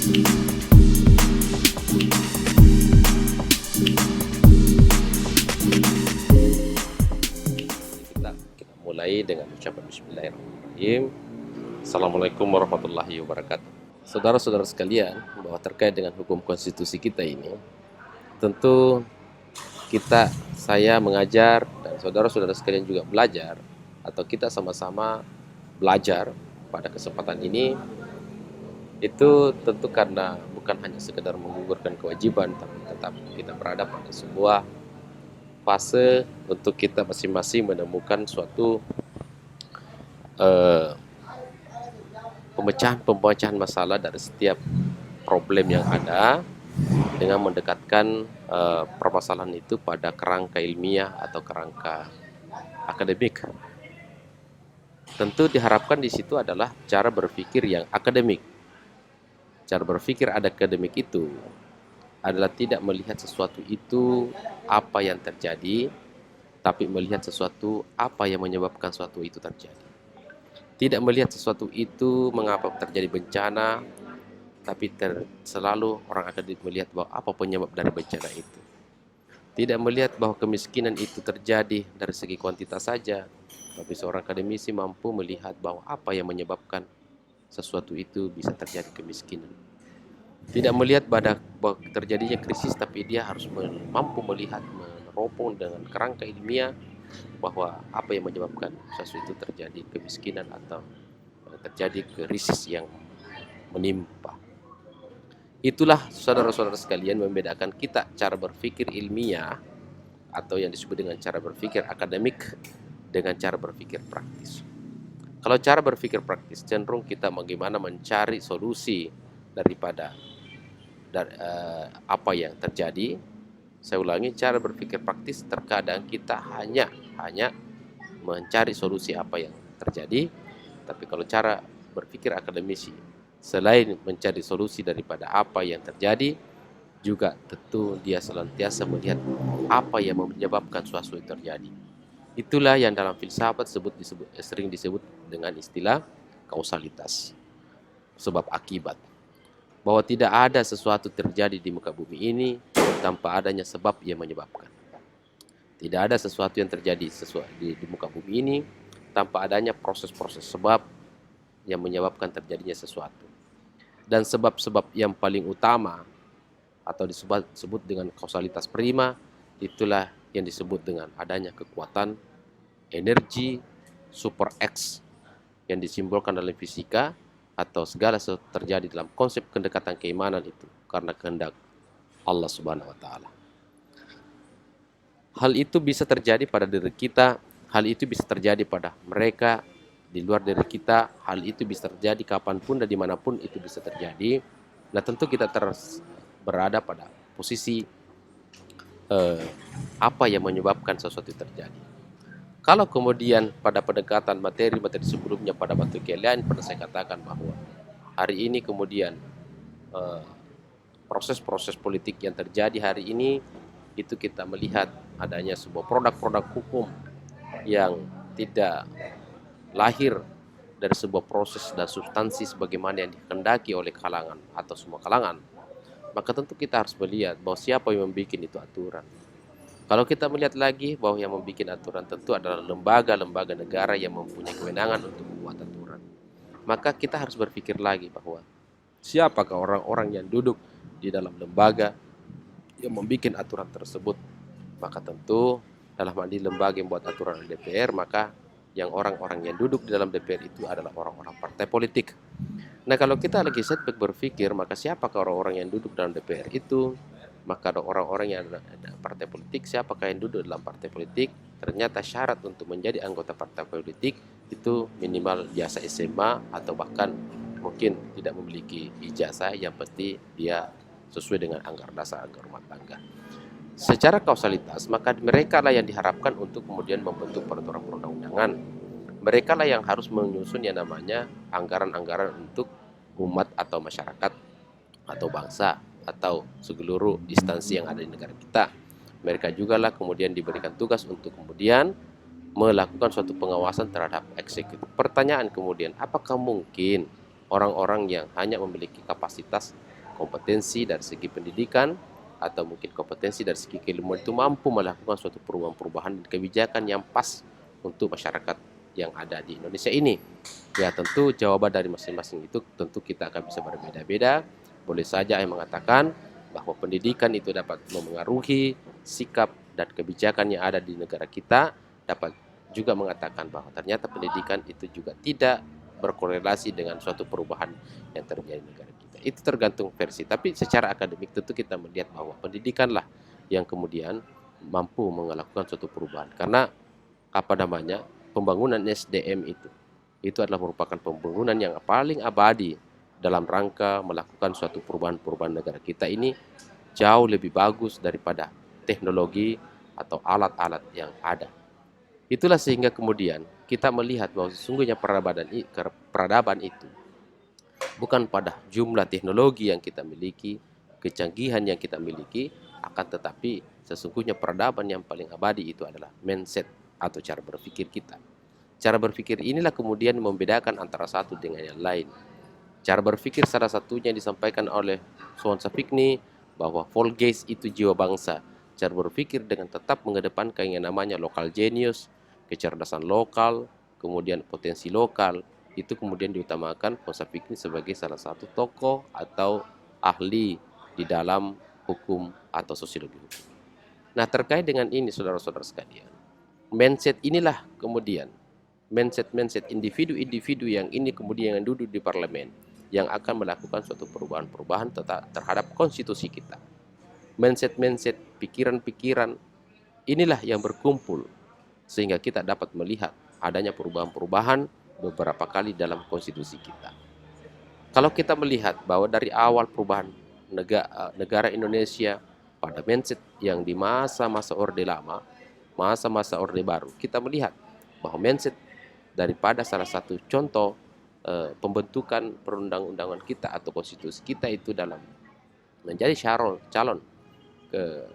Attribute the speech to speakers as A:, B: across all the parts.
A: Kita mulai dengan ucapan Bismillahirrahmanirrahim. Assalamualaikum warahmatullahi wabarakatuh. Saudara-saudara sekalian, bahwa terkait dengan hukum konstitusi kita ini, tentu saya mengajar dan saudara-saudara sekalian juga belajar, atau kita sama-sama belajar pada kesempatan ini, itu tentu karena bukan hanya sekedar menggugurkan kewajiban, tapi tetap kita berada pada sebuah fase untuk kita masing-masing menemukan suatu pemecahan masalah dari setiap problem yang ada, dengan mendekatkan permasalahan itu pada kerangka ilmiah atau kerangka akademik. Tentu diharapkan di situ adalah cara berpikir yang akademik. Cara berpikir akademik itu adalah tidak melihat sesuatu itu apa yang terjadi, tapi melihat sesuatu apa yang menyebabkan sesuatu itu terjadi. Tidak melihat sesuatu itu mengapa terjadi bencana, tapi selalu orang akademik melihat bahwa apa penyebab dari bencana itu. Tidak melihat bahwa kemiskinan itu terjadi dari segi kuantitas saja, tapi seorang akademisi mampu melihat bahwa apa yang menyebabkan sesuatu itu bisa terjadi kemiskinan. Tidak melihat bahwa terjadinya krisis, tapi dia harus mampu melihat, meneropong dengan kerangka ilmiah bahwa apa yang menyebabkan sesuatu itu terjadi kemiskinan atau terjadi krisis yang menimpa. Itulah saudara-saudara sekalian membedakan kita cara berpikir ilmiah atau yang disebut dengan cara berpikir akademik dengan cara berpikir praktis. Kalau cara berpikir praktis cenderung kita bagaimana mencari solusi daripada apa yang terjadi. Saya ulangi, cara berpikir praktis terkadang kita hanya mencari solusi apa yang terjadi, tapi kalau cara berpikir akademisi, selain mencari solusi daripada apa yang terjadi, juga tentu dia senantiasa melihat apa yang menyebabkan sesuatu terjadi. Itulah yang dalam filsafat sering disebut dengan istilah kausalitas, sebab akibat. Bahwa tidak ada sesuatu terjadi di muka bumi ini tanpa adanya sebab yang menyebabkan. Tidak ada sesuatu yang terjadi di muka bumi ini tanpa adanya proses-proses sebab yang menyebabkan terjadinya sesuatu. Dan sebab-sebab yang paling utama atau disebut dengan kausalitas prima, itulah yang disebut dengan adanya kekuatan energi super X yang disimbolkan dalam fisika, atau segala sesuatu terjadi dalam konsep kedekatan keimanan itu karena kehendak Allah Subhanahu wa taala. Hal itu bisa terjadi pada diri kita, hal itu bisa terjadi pada mereka di luar diri kita, hal itu bisa terjadi kapanpun dan dimanapun itu bisa terjadi. Nah tentu kita berada pada posisi apa yang menyebabkan sesuatu terjadi. Kalau kemudian pada pendekatan materi sebelumnya pada waktu kalian pernah saya katakan bahwa hari ini kemudian proses-proses politik yang terjadi hari ini itu kita melihat adanya sebuah produk-produk hukum yang tidak lahir dari sebuah proses dan substansi sebagaimana yang dikehendaki oleh kalangan atau semua kalangan. Maka tentu kita harus melihat bahwa siapa yang membuat itu aturan. Kalau kita melihat lagi bahwa yang membuat aturan tentu adalah lembaga-lembaga negara yang mempunyai kewenangan untuk membuat aturan. Maka kita harus berpikir lagi bahwa siapakah orang-orang yang duduk di dalam lembaga yang membuat aturan tersebut. Maka tentu dalam hal ini lembaga yang membuat aturan DPR, maka yang orang-orang yang duduk di dalam DPR itu adalah orang-orang partai politik. Nah kalau kita lagi setback berpikir, maka siapakah orang-orang yang duduk dalam DPR itu? Maka ada orang-orang yang ada partai politik. Siapakah yang duduk dalam partai politik? Ternyata syarat untuk menjadi anggota partai politik itu minimal ijazah SMA atau bahkan mungkin tidak memiliki ijazah, yang penting dia sesuai dengan anggaran dasar anggaran rumah tangga. Secara kausalitas, maka mereka lah yang diharapkan untuk kemudian membentuk peraturan perundang-undangan. Mereka lah yang harus menyusun yang namanya anggaran-anggaran untuk umat atau masyarakat atau bangsa atau seluruh instansi yang ada di negara kita. Mereka juga lah kemudian diberikan tugas untuk kemudian melakukan suatu pengawasan terhadap eksekutif. Pertanyaan kemudian, apakah mungkin orang-orang yang hanya memiliki kapasitas kompetensi dari segi pendidikan atau mungkin kompetensi dari segi keilmuan itu mampu melakukan suatu perubahan-perubahan dan kebijakan yang pas untuk masyarakat yang ada di Indonesia ini. Ya tentu jawaban dari masing-masing itu tentu kita akan bisa berbeda-beda. Boleh saja yang mengatakan bahwa pendidikan itu dapat memengaruhi sikap dan kebijakan yang ada di negara kita, dapat juga mengatakan bahwa ternyata pendidikan itu juga tidak berkorelasi dengan suatu perubahan yang terjadi di negara kita. Itu tergantung versi. Tapi secara akademik tentu kita melihat bahwa pendidikanlah yang kemudian mampu melakukan suatu perubahan. Karena apa namanya, pembangunan SDM itu adalah merupakan pembangunan yang paling abadi dalam rangka melakukan suatu perubahan-perubahan negara kita ini jauh lebih bagus daripada teknologi atau alat-alat yang ada. Itulah sehingga kemudian kita melihat bahwa sesungguhnya peradaban itu bukan pada jumlah teknologi yang kita miliki, kecanggihan yang kita miliki, akan tetapi sesungguhnya peradaban yang paling abadi itu adalah mindset atau cara berpikir kita. Cara berpikir inilah kemudian membedakan antara satu dengan yang lain. Cara berpikir salah satunya disampaikan oleh Suan Safikni bahwa Volgeis itu jiwa bangsa. Cara berpikir dengan tetap mengedepankan yang namanya local genius, kecerdasan lokal, kemudian potensi lokal, itu kemudian diutamakan Suan Safikni sebagai salah satu tokoh atau ahli di dalam hukum atau sosiologi hukum. Nah, terkait dengan ini saudara-saudara sekalian, mindset inilah kemudian mindset individu-individu yang ini kemudian yang duduk di parlemen yang akan melakukan suatu perubahan-perubahan terhadap konstitusi kita. Mindset-mindset, pikiran-pikiran inilah yang berkumpul sehingga kita dapat melihat adanya perubahan-perubahan beberapa kali dalam konstitusi kita. Kalau kita melihat bahwa dari awal perubahan negara Indonesia pada mindset yang di masa-masa Orde Lama, masa-masa Orde Baru, kita melihat bahwa mindset daripada salah satu contoh pembentukan perundang-undangan kita atau konstitusi kita itu dalam menjadi calon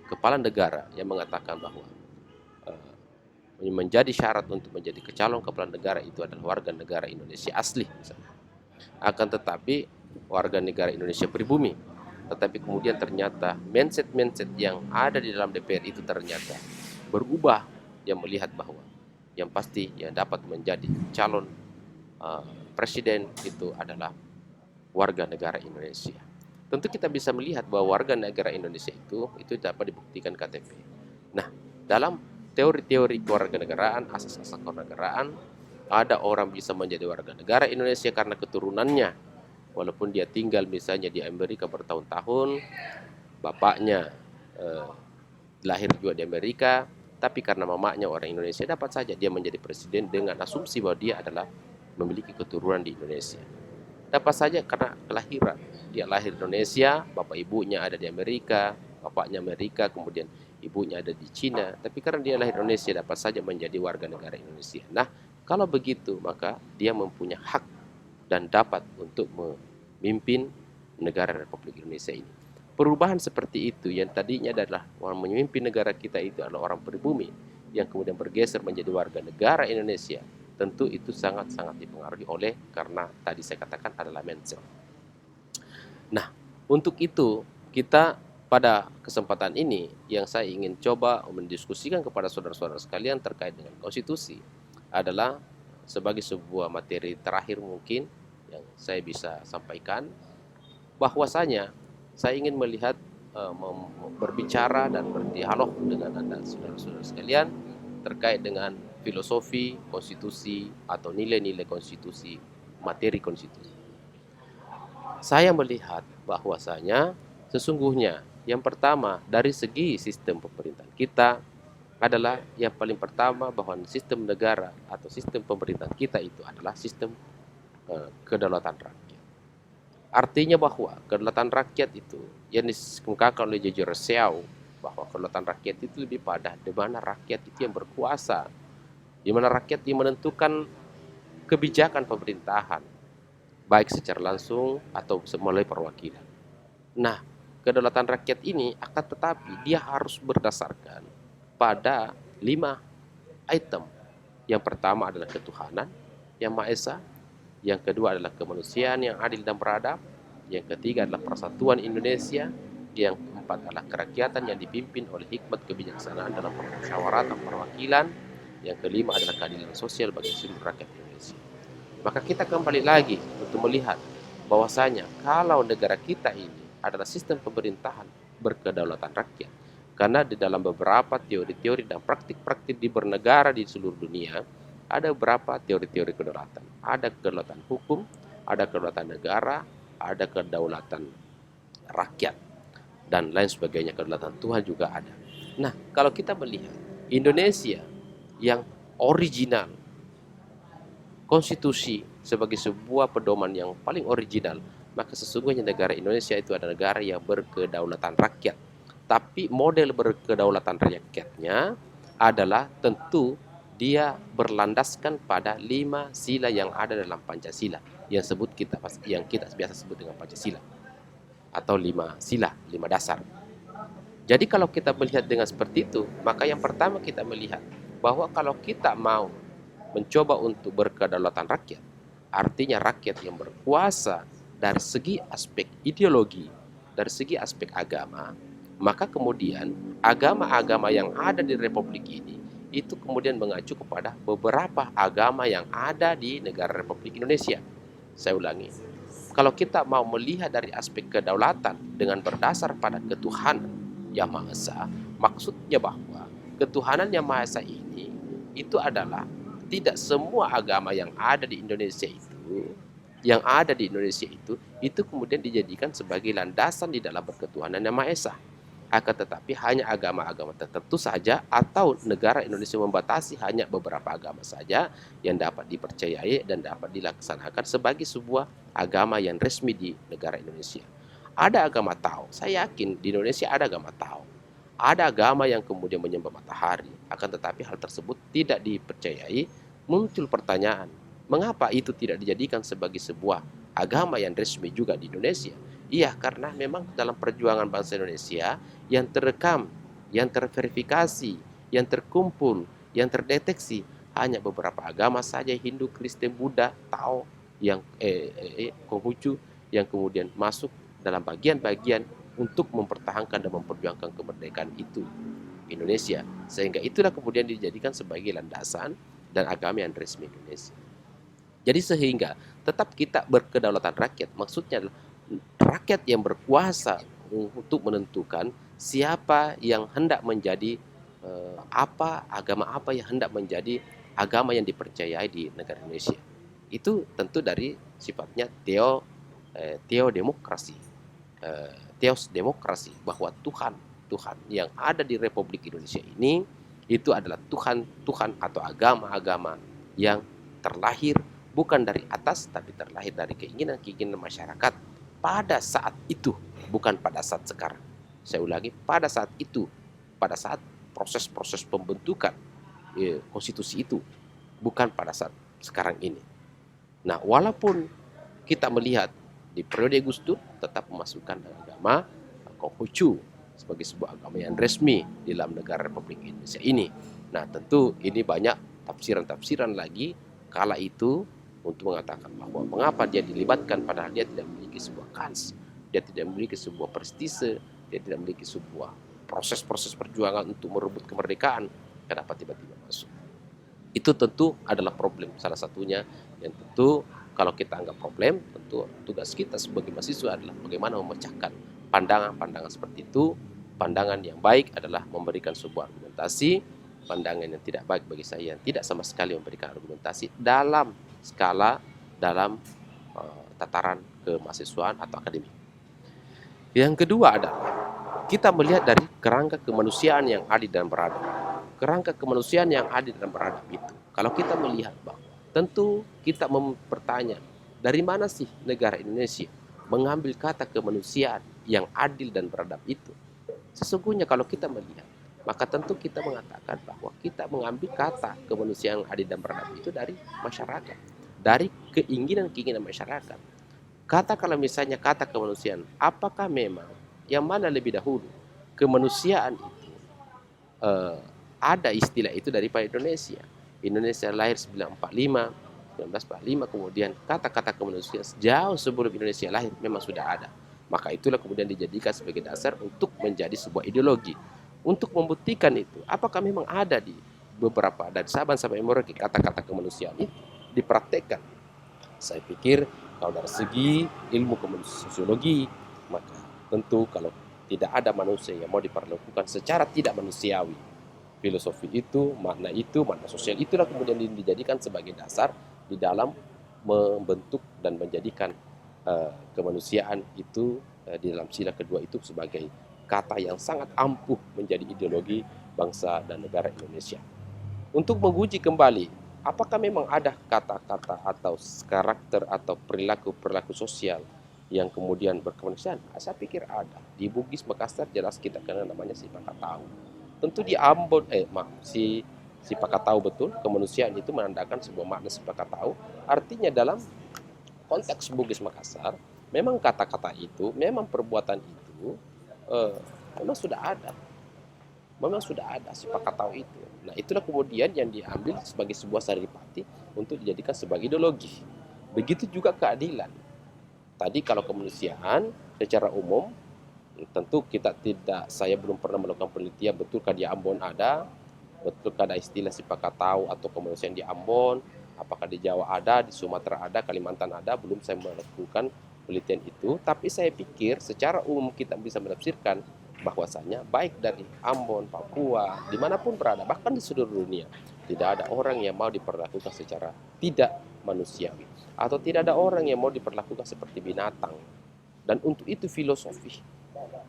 A: kepala negara yang mengatakan bahwa menjadi syarat untuk menjadi calon kepala negara itu adalah warga negara Indonesia asli misalnya. Akan tetapi warga negara Indonesia pribumi, tetapi kemudian ternyata mindset-mindset yang ada di dalam DPR itu ternyata berubah, yang melihat bahwa yang pasti yang dapat menjadi calon presiden itu adalah warga negara Indonesia. Tentu kita bisa melihat bahwa warga negara Indonesia itu dapat dibuktikan KTP. Nah, dalam teori-teori kewarganegaraan, asas-asas kewarganegaraan, ada orang bisa menjadi warga negara Indonesia karena keturunannya, walaupun dia tinggal misalnya di Amerika bertahun-tahun, bapaknya lahir juga di Amerika, tapi karena mamanya orang Indonesia, dapat saja dia menjadi presiden dengan asumsi bahwa dia adalah memiliki keturunan di Indonesia. Dapat saja karena kelahiran, dia lahir di Indonesia, bapak ibunya ada di Amerika, bapaknya Amerika, kemudian ibunya ada di Cina, tapi karena dia lahir di Indonesia dapat saja menjadi warga negara Indonesia. Nah, kalau begitu maka dia mempunyai hak dan dapat untuk memimpin negara Republik Indonesia ini. Perubahan seperti itu yang tadinya adalah orang memimpin negara kita itu adalah orang pribumi yang kemudian bergeser menjadi warga negara Indonesia, tentu itu sangat-sangat dipengaruhi oleh karena tadi saya katakan adalah mindset. Nah, untuk itu kita pada kesempatan ini yang saya ingin coba mendiskusikan kepada saudara-saudara sekalian terkait dengan konstitusi adalah sebagai sebuah materi terakhir mungkin yang saya bisa sampaikan, bahwasanya saya ingin melihat berbicara dan berdialog dengan Anda saudara-saudara sekalian terkait dengan filosofi konstitusi atau nilai-nilai konstitusi, materi konstitusi. Saya melihat bahwasanya sesungguhnya yang pertama dari segi sistem pemerintahan kita adalah yang paling pertama bahwa sistem negara atau sistem pemerintahan kita itu adalah sistem kedaulatan rakyat. Artinya bahwa kedaulatan rakyat itu yang dikemukakan oleh George Rousseau, bahwa kedaulatan rakyat itu lebih pada di mana rakyat itu yang berkuasa, di mana rakyat yang menentukan kebijakan pemerintahan, baik secara langsung atau melalui perwakilan. Nah, kedaulatan rakyat ini akan tetapi dia harus berdasarkan pada 5 item. Yang pertama adalah ketuhanan yang Maha Esa, yang kedua adalah kemanusiaan yang adil dan beradab, yang ketiga adalah persatuan Indonesia, yang keempat adalah kerakyatan yang dipimpin oleh hikmat kebijaksanaan dalam permusyawaratan perwakilan, yang kelima adalah keadilan sosial bagi seluruh rakyat Indonesia. Maka kita kembali lagi untuk melihat bahwasanya kalau negara kita ini adalah sistem pemerintahan berkedaulatan rakyat, karena di dalam beberapa teori-teori dan praktik-praktik di bernegara di seluruh dunia, ada beberapa teori-teori kedaulatan. Ada kedaulatan hukum, ada kedaulatan negara, ada kedaulatan rakyat, dan lain sebagainya. Kedaulatan Tuhan juga ada. Nah, kalau kita melihat Indonesia yang original, konstitusi sebagai sebuah pedoman yang paling original, maka sesungguhnya negara Indonesia itu adalah negara yang berkedaulatan rakyat. Tapi model berkedaulatan rakyatnya adalah tentu dia berlandaskan pada 5 sila yang ada dalam Pancasila, yang kita biasa sebut dengan Pancasila, atau 5 sila, 5 dasar. Jadi kalau kita melihat dengan seperti itu, maka yang pertama kita melihat bahwa kalau kita mau mencoba untuk berkedaulatan rakyat, artinya rakyat yang berkuasa dari segi aspek ideologi, dari segi aspek agama, maka kemudian agama-agama yang ada di Republik ini itu kemudian mengacu kepada beberapa agama yang ada di negara Republik Indonesia. Saya ulangi, kalau kita mau melihat dari aspek kedaulatan dengan berdasar pada ketuhanan yang Maha Esa, maksudnya bahwa ketuhanan yang Maha Esa ini itu adalah tidak semua agama yang ada di Indonesia itu kemudian dijadikan sebagai landasan di dalam berketuhanan yang Maha Esa. Akan tetapi hanya agama-agama tertentu saja, atau negara Indonesia membatasi hanya beberapa agama saja yang dapat dipercayai dan dapat dilaksanakan sebagai sebuah agama yang resmi di negara Indonesia. Ada agama Tao, saya yakin di Indonesia ada agama Tao. Ada agama yang kemudian menyembah matahari, akan tetapi hal tersebut tidak dipercayai. Muncul pertanyaan, mengapa itu tidak dijadikan sebagai sebuah agama yang resmi juga di Indonesia? Iya, karena memang dalam perjuangan bangsa Indonesia yang terekam, yang terverifikasi, yang terkumpul, yang terdeteksi hanya beberapa agama saja, Hindu, Kristen, Buddha, Tao, yang Konghucu, yang kemudian masuk dalam bagian-bagian untuk mempertahankan dan memperjuangkan kemerdekaan itu Indonesia. Sehingga itulah kemudian dijadikan sebagai landasan dan agama yang resmi Indonesia. Jadi sehingga tetap kita berkedaulatan rakyat, maksudnya rakyat yang berkuasa untuk menentukan siapa yang hendak menjadi agama apa yang hendak menjadi agama yang dipercayai di negara Indonesia. Itu tentu dari sifatnya teodemokrasi, teos demokrasi, bahwa Tuhan yang ada di Republik Indonesia ini itu adalah Tuhan atau agama-agama yang terlahir bukan dari atas, tapi terlahir dari keinginan masyarakat pada saat itu, bukan pada saat sekarang. Saya ulangi, pada saat itu, pada saat proses-proses pembentukan konstitusi itu, bukan pada saat sekarang ini. Nah, walaupun kita melihat di periode Gus Dur tetap memasukkan agama Konghucu sebagai sebuah agama yang resmi di dalam negara Republik Indonesia ini. Nah, tentu ini banyak tafsiran-tafsiran lagi kala itu untuk mengatakan bahwa mengapa dia dilibatkan padahal dia tidak memiliki sebuah kans, dia tidak memiliki sebuah prestise, dia tidak memiliki sebuah proses-proses perjuangan untuk merebut kemerdekaan, kenapa tiba-tiba masuk. Itu tentu adalah problem salah satunya, yang tentu kalau kita anggap problem, tentu tugas kita sebagai mahasiswa adalah bagaimana memecahkan pandangan-pandangan seperti itu. Pandangan yang baik adalah memberikan sebuah argumentasi, pandangan yang tidak baik bagi saya yang tidak sama sekali memberikan argumentasi dalam skala, dalam tataran kemahasiswaan atau akademik. Yang kedua adalah kita melihat dari kerangka kemanusiaan yang adil dan beradab. Kerangka kemanusiaan yang adil dan beradab itu, kalau kita melihat bahwa tentu kita bertanya, dari mana sih negara Indonesia mengambil kata kemanusiaan yang adil dan beradab itu? Sesungguhnya kalau kita melihat, maka tentu kita mengatakan bahwa kita mengambil kata kemanusiaan adil dan beradab itu dari masyarakat, dari keinginan-keinginan masyarakat. Kata kalau misalnya kata kemanusiaan, apakah memang yang mana lebih dahulu? Kemanusiaan itu ada istilah itu daripada Indonesia. Indonesia lahir 1945, 1945, kemudian kata-kata kemanusiaan jauh sebelum Indonesia lahir memang sudah ada. Maka itulah kemudian dijadikan sebagai dasar untuk menjadi sebuah ideologi. Untuk membuktikan itu, apakah memang ada di beberapa dari Sabang sampai Merauke kata-kata kemanusiaan itu dipraktekkan? Saya pikir kalau dari segi ilmu sosiologi, maka tentu kalau tidak ada manusia yang mau diperlakukan secara tidak manusiawi, filosofi itu, makna sosial itulah kemudian dijadikan sebagai dasar di dalam membentuk dan menjadikan kemanusiaan itu di dalam sila kedua itu sebagai kata yang sangat ampuh menjadi ideologi bangsa dan negara Indonesia. Untuk menguji kembali, apakah memang ada kata-kata atau karakter atau perilaku sosial yang kemudian berkemanusiaan? Saya pikir ada. Di Bugis Makassar jelas kita kenal namanya si Pakatau. Tentu di Ambon, si Pakatau betul, kemanusiaan itu menandakan sebuah makna si Pakatau. Artinya dalam konteks Bugis Makassar, memang kata-kata itu, memang perbuatan itu, memang sudah ada. Memang sudah ada si Pakatau itu. Nah, itulah kemudian yang diambil sebagai sebuah saripati untuk dijadikan sebagai ideologi. Begitu juga keadilan. Tadi kalau kemanusiaan secara umum, tentu saya belum pernah melakukan penelitian betulkah di Ambon ada, betulkah ada istilah si Pakatau atau kemanusiaan di Ambon, apakah di Jawa ada, di Sumatera ada, Kalimantan ada, belum saya melakukan penelitian itu. Tapi saya pikir secara umum kita bisa menafsirkan bahwasanya baik dari Ambon, Papua, dimanapun berada, bahkan di seluruh dunia, tidak ada orang yang mau diperlakukan secara tidak manusiawi, atau tidak ada orang yang mau diperlakukan seperti binatang. Dan untuk itu filosofi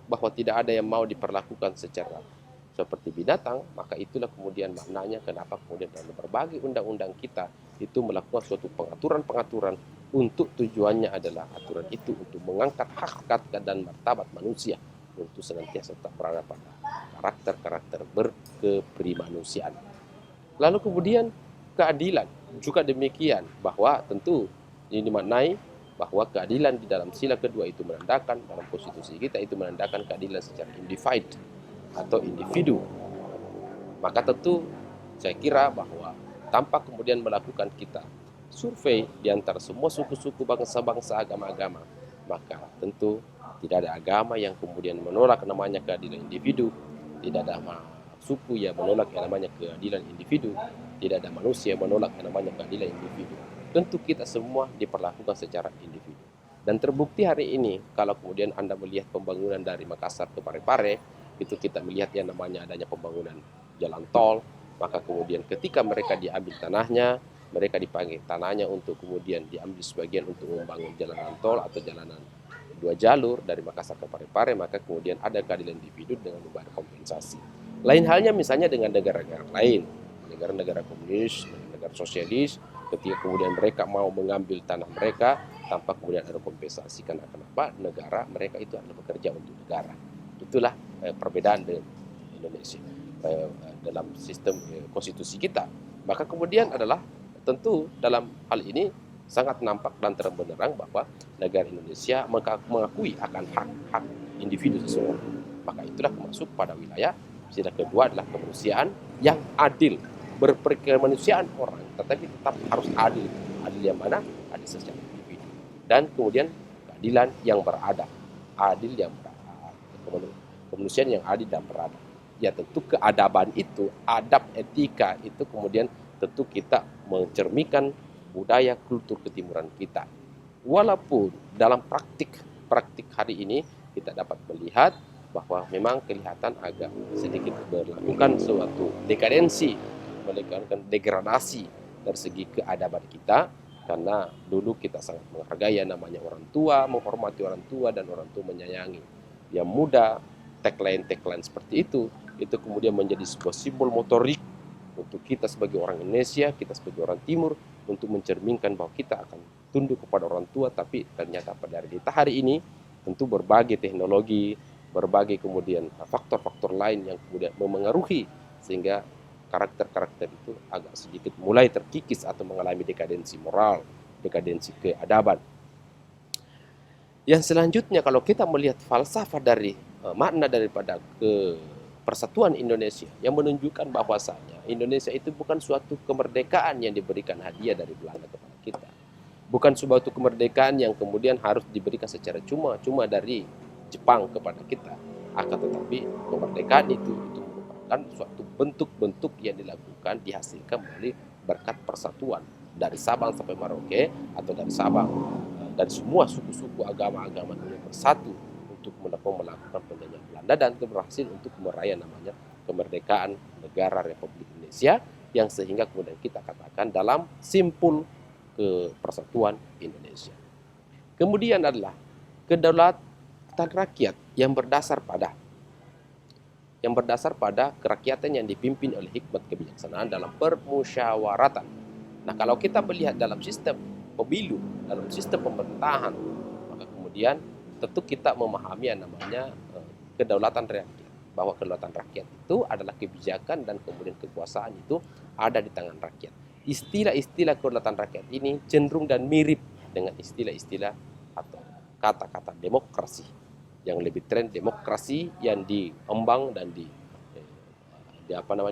A: bahwa tidak ada yang mau diperlakukan secara seperti binatang, maka itulah kemudian maknanya kenapa kemudian dalam berbagai undang-undang kita itu melakukan suatu pengaturan-pengaturan untuk tujuannya adalah aturan itu untuk mengangkat hak dan martabat manusia untuk senantiasa tetap berada pada karakter-karakter berkeprimanusiaan. Lalu kemudian keadilan juga demikian, bahwa tentu ini dimaknai bahwa keadilan di dalam sila kedua itu menandakan, dalam konstitusi kita itu menandakan keadilan secara individu atau individu. Maka tentu saya kira bahwa tanpa kemudian melakukan kita survei di antara semua suku-suku, bangsa-bangsa, agama-agama, maka tentu tidak ada agama yang kemudian menolak namanya keadilan individu, tidak ada suku yang menolak yang namanya keadilan individu, tidak ada manusia yang menolak yang namanya keadilan individu. Tentu kita semua diperlakukan secara individu. Dan terbukti hari ini, kalau kemudian Anda melihat pembangunan dari Makassar ke Parepare, itu kita melihat yang namanya adanya pembangunan jalan tol, maka kemudian ketika mereka diambil tanahnya, mereka dipanggil tanahnya untuk kemudian diambil sebagian untuk membangun jalanan tol atau jalanan 2 jalur dari Makassar ke Parepare, maka kemudian ada keadilan individu dengan membayar kompensasi. Lain halnya misalnya dengan negara-negara lain, negara-negara komunis, negara sosialis, ketika kemudian mereka mau mengambil tanah mereka tanpa kemudian ada kompensasi. Karena kenapa? Negara mereka itu adalah bekerja untuk negara. Itulah perbedaan dengan Indonesia dalam sistem konstitusi kita. Maka kemudian adalah tentu dalam hal ini sangat nampak dan terang benderang bahwa negara Indonesia mengakui akan hak-hak individu seseorang. Maka itulah masuk pada wilayah sila kedua adalah kemanusiaan yang adil, berperkemanusiaan orang, tetapi tetap harus adil. Adil yang mana? Adil secara individu. Dan kemudian keadilan yang beradab, adil yang beradab, kemanusiaan yang adil dan beradab. Ya tentu keadaban itu, adab etika itu kemudian tentu kita mencerminkan budaya kultur ketimuran kita. Walaupun dalam praktik hari ini kita dapat melihat bahwa memang kelihatan agak sedikit melakukan suatu dekadensi, melakukan degradasi dari segi keadaban kita, karena dulu kita sangat menghargai yang namanya orang tua, menghormati orang tua dan orang tua menyayangi. Yang muda, tagline seperti itu kemudian menjadi sebuah simbol motorik untuk kita sebagai orang Indonesia, kita sebagai orang Timur, untuk mencerminkan bahwa kita akan tunduk kepada orang tua. Tapi ternyata pada hari ini tentu berbagai teknologi, berbagai kemudian faktor-faktor lain yang kemudian memengaruhi sehingga karakter-karakter itu agak sedikit mulai terkikis atau mengalami dekadensi moral, dekadensi keadaban. Yang selanjutnya kalau kita melihat falsafah dari makna daripada persatuan Indonesia yang menunjukkan bahwasanya Indonesia itu bukan suatu kemerdekaan yang diberikan hadiah dari Belanda kepada kita. Bukan suatu kemerdekaan yang kemudian harus diberikan secara cuma-cuma dari Jepang kepada kita. Akan tetapi kemerdekaan itu merupakan suatu bentuk-bentuk yang dilakukan, dihasilkan melalui berkat persatuan dari Sabang sampai Merauke, atau dari Sabang dan semua suku-suku agama-agama dunia bersatu untuk melakukan penjajahan Belanda, dan berhasil untuk meraih namanya kemerdekaan negara Republik Indonesia, yang sehingga kemudian kita katakan dalam simpul ke persatuan Indonesia. Kemudian adalah kedaulatan rakyat yang berdasar pada kerakyatan yang dipimpin oleh hikmat kebijaksanaan dalam permusyawaratan. Nah, kalau kita melihat dalam sistem pemilu, dalam sistem pemerintahan, maka kemudian tentu kita memahami yang namanya kedaulatan rakyat, bahwa kedaulatan rakyat itu adalah kebijakan dan kemudian kekuasaan itu ada di tangan rakyat. Istilah-istilah kedaulatan rakyat ini cenderung dan mirip dengan istilah-istilah atau kata-kata demokrasi, yang lebih tren demokrasi yang diembang dan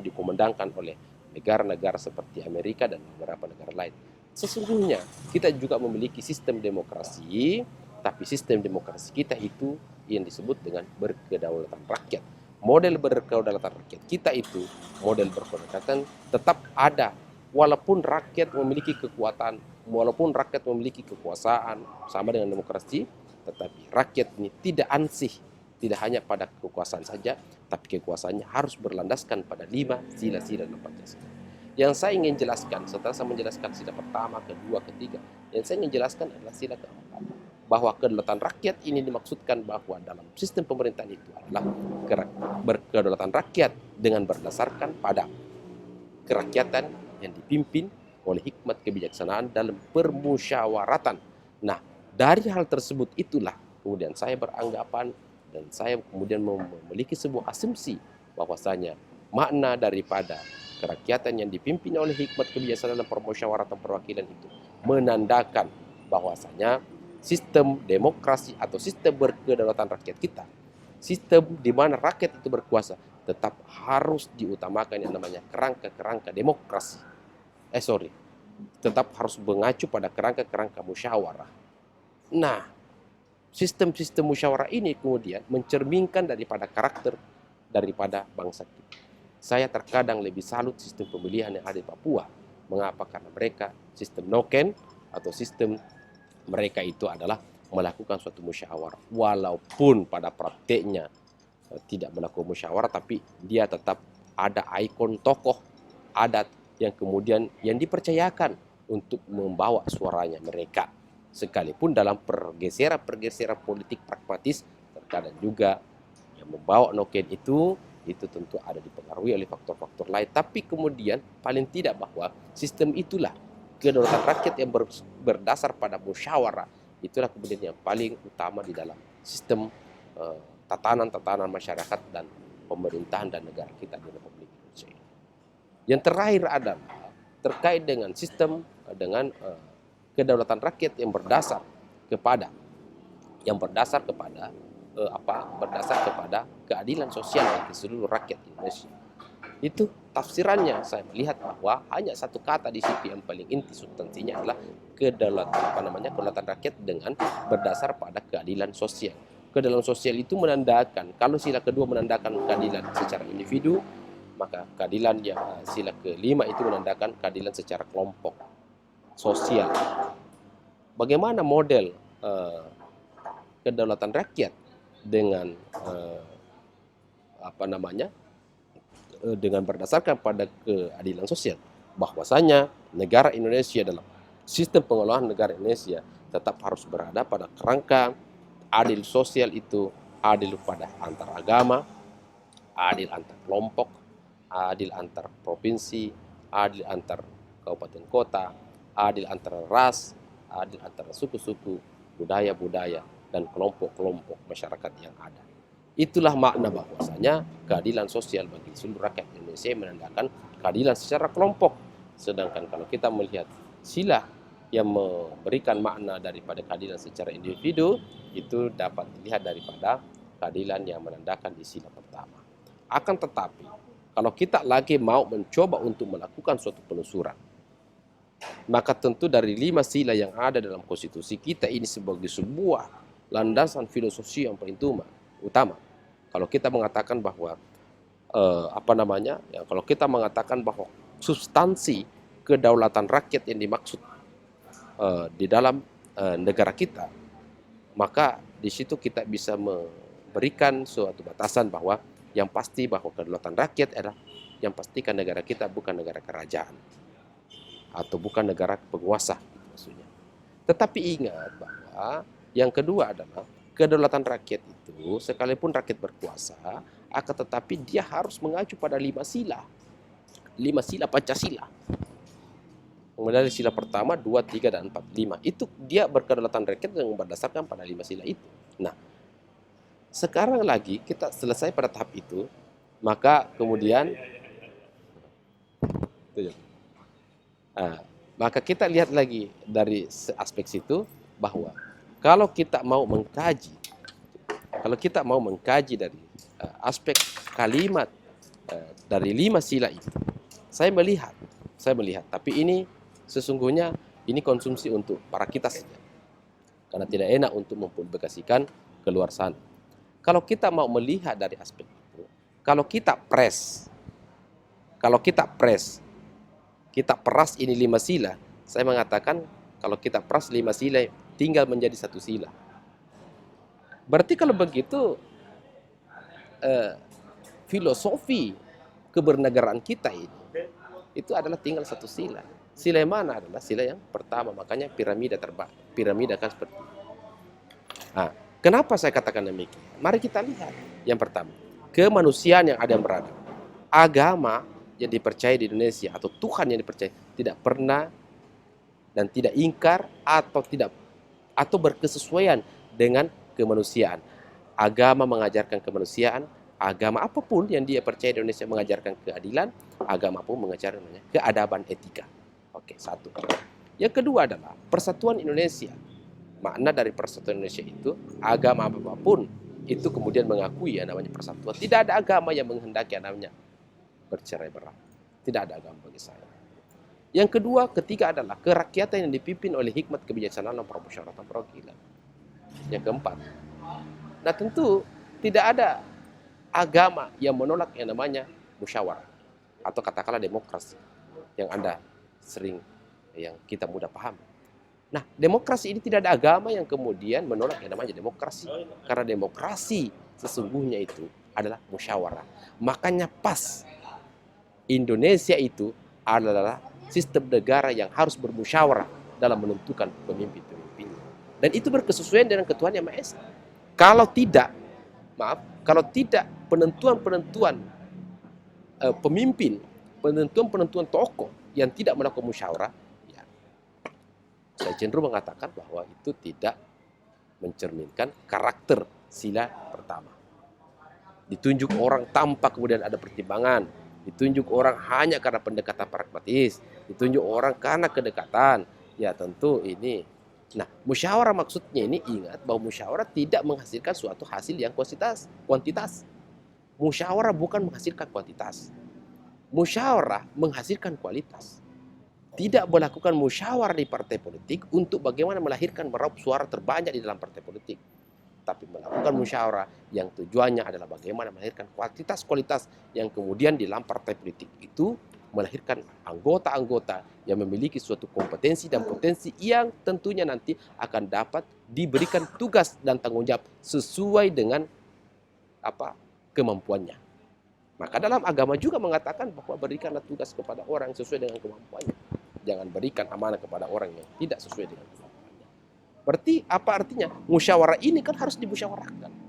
A: dikumandangkan oleh negara-negara seperti Amerika dan beberapa negara lain. Sesungguhnya kita juga memiliki sistem demokrasi, tapi sistem demokrasi kita itu yang disebut dengan berkedaulatan rakyat. Model berkedaulatan rakyat kita itu, model berkedaulatan tetap ada walaupun rakyat memiliki kekuatan, walaupun rakyat memiliki kekuasaan sama dengan demokrasi, tetapi rakyat ini tidak ansih, tidak hanya pada kekuasaan saja, tapi kekuasaannya harus berlandaskan pada 5 sila-sila dan Pancasila. Yang saya ingin jelaskan, setelah saya menjelaskan sila pertama, kedua, ketiga, yang saya ingin jelaskan adalah sila keempat, bahwa kedaulatan rakyat ini dimaksudkan bahwa dalam sistem pemerintahan itu adalah berkedaulatan rakyat dengan berdasarkan pada kerakyatan yang dipimpin oleh hikmat kebijaksanaan dalam permusyawaratan. Nah, dari hal tersebut itulah kemudian saya beranggapan dan saya kemudian memiliki sebuah asumsi bahwasanya makna daripada kerakyatan yang dipimpin oleh hikmat kebijaksanaan dalam permusyawaratan perwakilan itu menandakan bahwasanya sistem demokrasi atau sistem berkedaulatan rakyat kita, sistem di mana rakyat itu berkuasa, tetap harus diutamakan yang namanya kerangka-kerangka demokrasi. Tetap harus mengacu pada kerangka-kerangka musyawarah. Nah, sistem-sistem musyawarah ini kemudian mencerminkan daripada karakter daripada bangsa kita. Saya terkadang lebih salut sistem pemilihan yang ada di Papua. Mengapa? Karena mereka sistem noken atau sistem mereka itu adalah melakukan suatu musyawarah. Walaupun pada prakteknya tidak melakukan musyawarah, tapi dia tetap ada ikon tokoh adat yang kemudian yang dipercayakan untuk membawa suaranya mereka. Sekalipun dalam pergeseran politik pragmatis, terkadang juga yang membawa noken itu tentu ada dipengaruhi oleh faktor-faktor lain. Tapi kemudian paling tidak bahwa sistem itulah kedaulatan rakyat yang berdasar pada musyawarah, itulah kemudian yang paling utama di dalam sistem tatanan masyarakat dan pemerintahan dan negara kita di Republik Indonesia. Yang terakhir adalah terkait dengan sistem dengan kedaulatan rakyat yang berdasar kepada keadilan sosial bagi seluruh rakyat Indonesia. Itu tafsirannya saya melihat bahwa hanya satu kata di situ yang paling inti substansinya adalah kedaulatan rakyat dengan berdasar pada keadilan sosial. Keadilan sosial itu menandakan, kalau sila kedua menandakan keadilan secara individu, maka keadilan yang sila kelima itu menandakan keadilan secara kelompok sosial. Bagaimana model kedaulatan rakyat dengan dengan berdasarkan pada keadilan sosial, bahwasanya negara Indonesia dalam sistem pengelolaan negara Indonesia tetap harus berada pada kerangka adil sosial, itu adil pada antar agama, adil antar kelompok, adil antar provinsi, adil antar kabupaten kota, adil antara ras, adil antara suku-suku, budaya-budaya, dan kelompok-kelompok masyarakat yang ada. Itulah makna bahwasanya keadilan sosial bagi seluruh rakyat Indonesia menandakan keadilan secara kelompok. Sedangkan kalau kita melihat sila yang memberikan makna daripada keadilan secara individu, itu dapat dilihat daripada keadilan yang menandakan di sila pertama. Akan tetapi, kalau kita lagi mau mencoba untuk melakukan suatu penelusuran, maka tentu dari 5 sila yang ada dalam konstitusi kita ini sebagai sebuah landasan filosofi yang paling utama. Kalau kita mengatakan bahwa kalau kita mengatakan bahwa substansi kedaulatan rakyat yang dimaksud di dalam negara kita, maka di situ kita bisa memberikan suatu batasan bahwa yang pasti bahwa kedaulatan rakyat adalah yang pastikan negara kita bukan negara kerajaan atau bukan negara penguasa maksudnya. Tetapi ingat bahwa yang kedua adalah kedaulatan rakyat itu sekalipun rakyat berkuasa, akan tetapi dia harus mengacu pada 5 sila. 5 sila Pancasila. Kemudian sila pertama, 2, 3, dan 4. 5. Itu dia berkedaulatan rakyat yang berdasarkan pada 5 sila itu. Nah, sekarang lagi kita selesai pada tahap itu, maka kemudian maka kita lihat lagi dari aspek situ bahwa kalau kita mau mengkaji dari aspek kalimat dari 5 sila itu, saya melihat, tapi ini sesungguhnya ini konsumsi untuk para kita saja, karena tidak enak untuk mempublikasikan keluar sana. Kalau kita mau melihat dari aspek itu, kalau kita peras ini 5 sila, saya mengatakan kalau kita peras 5 sila tinggal menjadi 1 sila. Berarti kalau begitu filosofi kebernegaraan kita ini itu adalah tinggal 1 sila. Sila yang mana adalah sila yang pertama, makanya piramida kan seperti itu. Nah, kenapa saya katakan demikian? Mari kita lihat. Yang pertama, kemanusiaan yang ada yang beragam. Agama yang dipercaya di Indonesia atau Tuhan yang dipercaya tidak pernah dan tidak ingkar atau berkesesuaian dengan kemanusiaan. Agama mengajarkan kemanusiaan, agama apapun yang dia percaya di Indonesia mengajarkan keadilan, agama pun mengajarkan keadaban etika. Oke, 1. Yang kedua adalah persatuan Indonesia. Makna dari persatuan Indonesia itu agama apapun itu kemudian mengakui yang namanya persatuan. Tidak ada agama yang menghendaki yang namanya bercerai-berai. Tidak ada agama bagi saya. Yang kedua, ketiga adalah kerakyatan yang dipimpin oleh hikmat kebijaksanaan dan permusyawaratan perwakilan. Yang keempat, nah tentu tidak ada agama yang menolak yang namanya musyawarah atau katakanlah demokrasi yang Anda sering yang kita mudah paham. Nah, demokrasi ini tidak ada agama yang kemudian menolak yang namanya demokrasi, karena demokrasi sesungguhnya itu adalah musyawarah. Makanya pas Indonesia itu adalah sistem negara yang harus bermusyawarah dalam menentukan pemimpin-pemimpinnya. Dan itu berkesesuaian dengan ketuhanan Yang Maha Esa. Kalau tidak penentuan-penentuan pemimpin, penentuan-penentuan tokoh yang tidak melakukan musyawarah, ya, saya cenderung mengatakan bahwa itu tidak mencerminkan karakter sila pertama. Ditunjuk orang tanpa kemudian ada pertimbangan, ditunjuk orang hanya karena pendekatan pragmatis, ditunjuk orang karena kedekatan, ya tentu ini. Nah, musyawarah maksudnya ini ingat bahwa musyawarah tidak menghasilkan suatu hasil yang kuantitas. Musyawarah bukan menghasilkan kuantitas. Musyawarah menghasilkan kualitas. Tidak melakukan musyawarah di partai politik untuk bagaimana melahirkan meraup suara terbanyak di dalam partai politik. Tapi melakukan musyawarah yang tujuannya adalah bagaimana melahirkan kualitas-kualitas yang kemudian di dalam partai politik itu melahirkan anggota-anggota yang memiliki suatu kompetensi dan potensi yang tentunya nanti akan dapat diberikan tugas dan tanggung jawab sesuai dengan kemampuannya. Maka dalam agama juga mengatakan bahwa berikanlah tugas kepada orang sesuai dengan kemampuannya. Jangan berikan amanah kepada orang yang tidak sesuai dengan kemampuannya. Berarti apa artinya? Musyawarah ini kan harus dimusyawarahkan.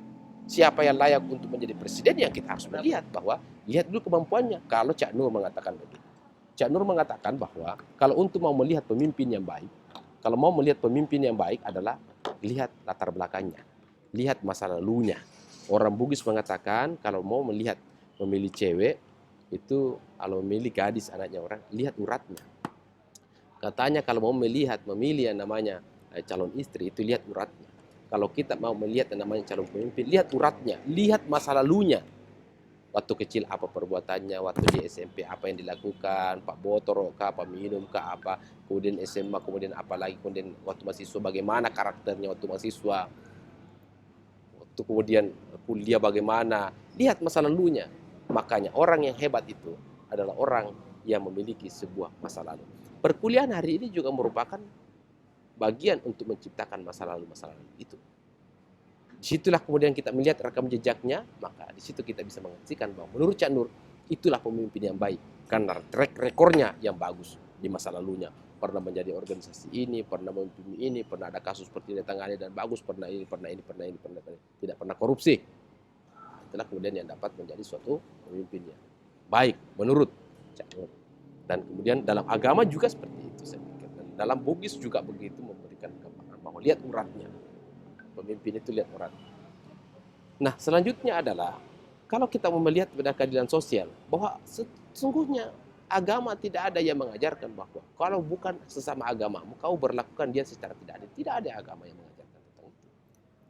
A: Siapa yang layak untuk menjadi presiden yang kita harus melihat bahwa lihat dulu kemampuannya. Kalau Cak Nur mengatakan begitu. Cak Nur mengatakan bahwa kalau untuk mau melihat pemimpin yang baik, adalah lihat latar belakangnya, lihat masa lalunya. Orang Bugis mengatakan kalau mau memilih cewek itu, kalau memilih gadis anaknya orang, lihat uratnya. Katanya kalau mau memilih yang namanya calon istri itu lihat uratnya. Kalau kita mau melihat yang namanya calon pemimpin, lihat uratnya, lihat masa lalunya. Waktu kecil apa perbuatannya, waktu di SMP apa yang dilakukan, Pak Botoro kah, Pak Minum kah, apa, kemudian SMA, kemudian apa lagi, kemudian waktu mahasiswa bagaimana karakternya waktu mahasiswa, waktu kemudian kuliah bagaimana, lihat masa lalunya. Makanya orang yang hebat itu adalah orang yang memiliki sebuah masa lalu. Perkuliahan hari ini juga merupakan bagian untuk menciptakan masa lalu itu. Disitulah kemudian kita melihat rekam jejaknya, maka di situ kita bisa mengaksikan bahwa menurut Cak Nur, itulah pemimpin yang baik. Karena track rekornya yang bagus di masa lalunya. Pernah menjadi organisasi ini, pernah memimpin ini, pernah ada kasus seperti ini tangani dan bagus, pernah ini, pernah ini, pernah ini, pernah ini. Tidak pernah korupsi. Itulah kemudian yang dapat menjadi suatu pemimpinnya. Baik, menurut Cak Nur. Dan kemudian dalam agama juga seperti itu, saya pikir. Dan dalam Bugis juga begitu memberikan gambaran bahwa lihat uratnya. Pemimpin itu lihat orang. Nah, selanjutnya adalah kalau kita mau melihat pada keadilan sosial, bahwa sesungguhnya agama tidak ada yang mengajarkan bahwa kalau bukan sesama agamamu, kau berlakukan dia secara tidak adil. Tidak ada agama yang mengajarkan tentang itu.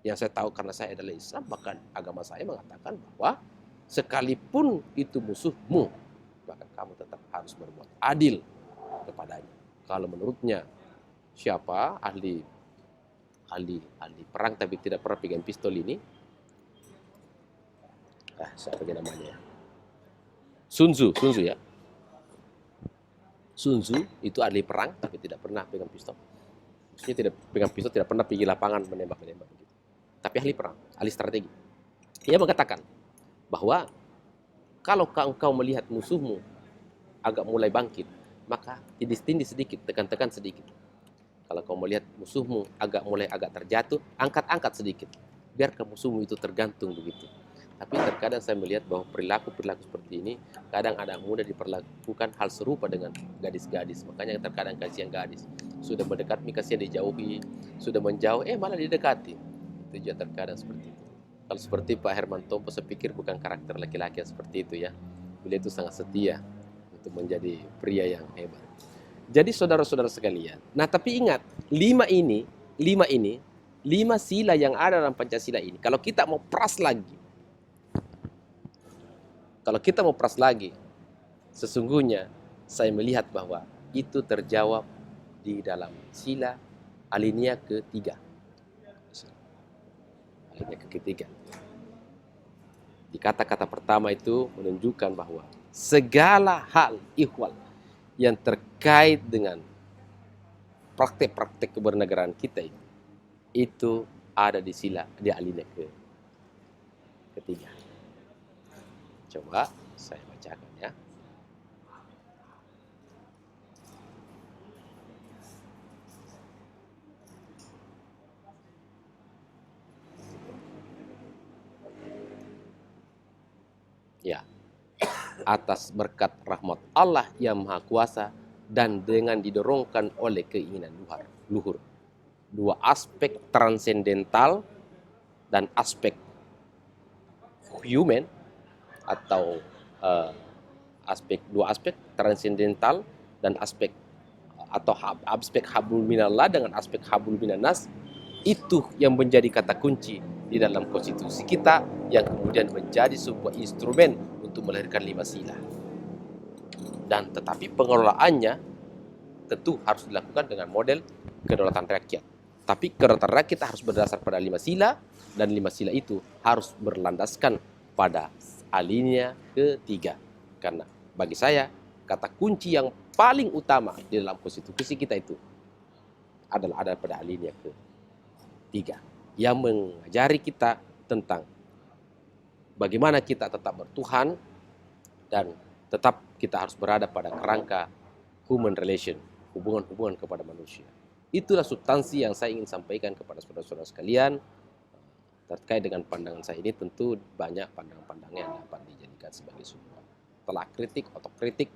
A: Yang saya tahu karena saya adalah Islam, bahkan agama saya mengatakan bahwa sekalipun itu musuhmu, maka kamu tetap harus berbuat adil kepadanya. Kalau menurutnya siapa ahli perang tapi tidak pernah pegang pistol ini, siapa namanya, Sun Tzu ya. Sun Tzu itu ahli perang tapi tidak pernah pegang pistol. Maksudnya tidak pegang pistol, tidak pernah pergi lapangan menembak begitu. Tapi ahli perang, ahli strategi. Ia mengatakan bahwa kalau engkau melihat musuhmu agak mulai bangkit, maka tindis-tindis sedikit, tekan-tekan sedikit. Kalau kau melihat musuhmu mulai agak terjatuh, angkat-angkat sedikit. Biarkan musuhmu itu tergantung begitu. Tapi terkadang saya melihat bahwa perilaku-perilaku seperti ini, kadang ada mudah diperlakukan hal serupa dengan gadis-gadis. Makanya terkadang kasihan gadis. Sudah mendekat, kasihan dijauhi. Sudah menjauh, malah didekati. Itu juga terkadang seperti itu. Kalau seperti Pak Herman Tompo, saya pikir bukan karakter laki-laki yang seperti itu ya. Beliau itu sangat setia untuk menjadi pria yang hebat. Jadi saudara-saudara sekalian, nah tapi ingat, lima sila yang ada dalam Pancasila ini, kalau kita mau peras lagi, sesungguhnya saya melihat bahwa itu terjawab di dalam sila alinea ketiga. Di kata-kata pertama itu menunjukkan bahwa segala hal ihwal yang terkait dengan praktek-praktek kebernegaraan kita itu ada di alinea ketiga. Coba saya bacakan ya. Ya. Atas berkat rahmat Allah yang Maha Kuasa dan dengan didorongkan oleh keinginan luhur. Dua aspek transendental dan aspek human atau dua aspek transendental dan aspek hablum minallah dengan aspek hablum minannas, itu yang menjadi kata kunci di dalam konstitusi kita yang kemudian menjadi sebuah instrumen untuk melahirkan 5 sila. Dan tetapi pengelolaannya tentu harus dilakukan dengan model kedaulatan rakyat. Tapi kedaulatan rakyat harus berdasar pada 5 sila, dan 5 sila itu harus berlandaskan pada alinea ketiga. Karena bagi saya, kata kunci yang paling utama di dalam konstitusi kita itu adalah ada pada alinea ketiga, yang mengajari kita tentang bagaimana kita tetap bertuhan dan tetap kita harus berada pada kerangka human relation, hubungan-hubungan kepada manusia. Itulah substansi yang saya ingin sampaikan kepada saudara-saudara sekalian. Terkait dengan pandangan saya ini, tentu banyak pandangan-pandangan yang dapat dijadikan sebagai sebuah telah kritik atau kritik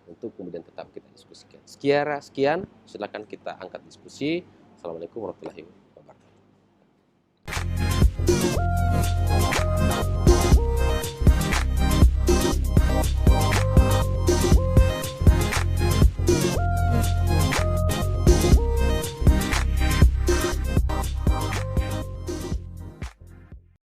A: untuk kemudian tetap kita diskusikan. Sekian, silakan kita angkat diskusi. Assalamualaikum warahmatullahi wabarakatuh.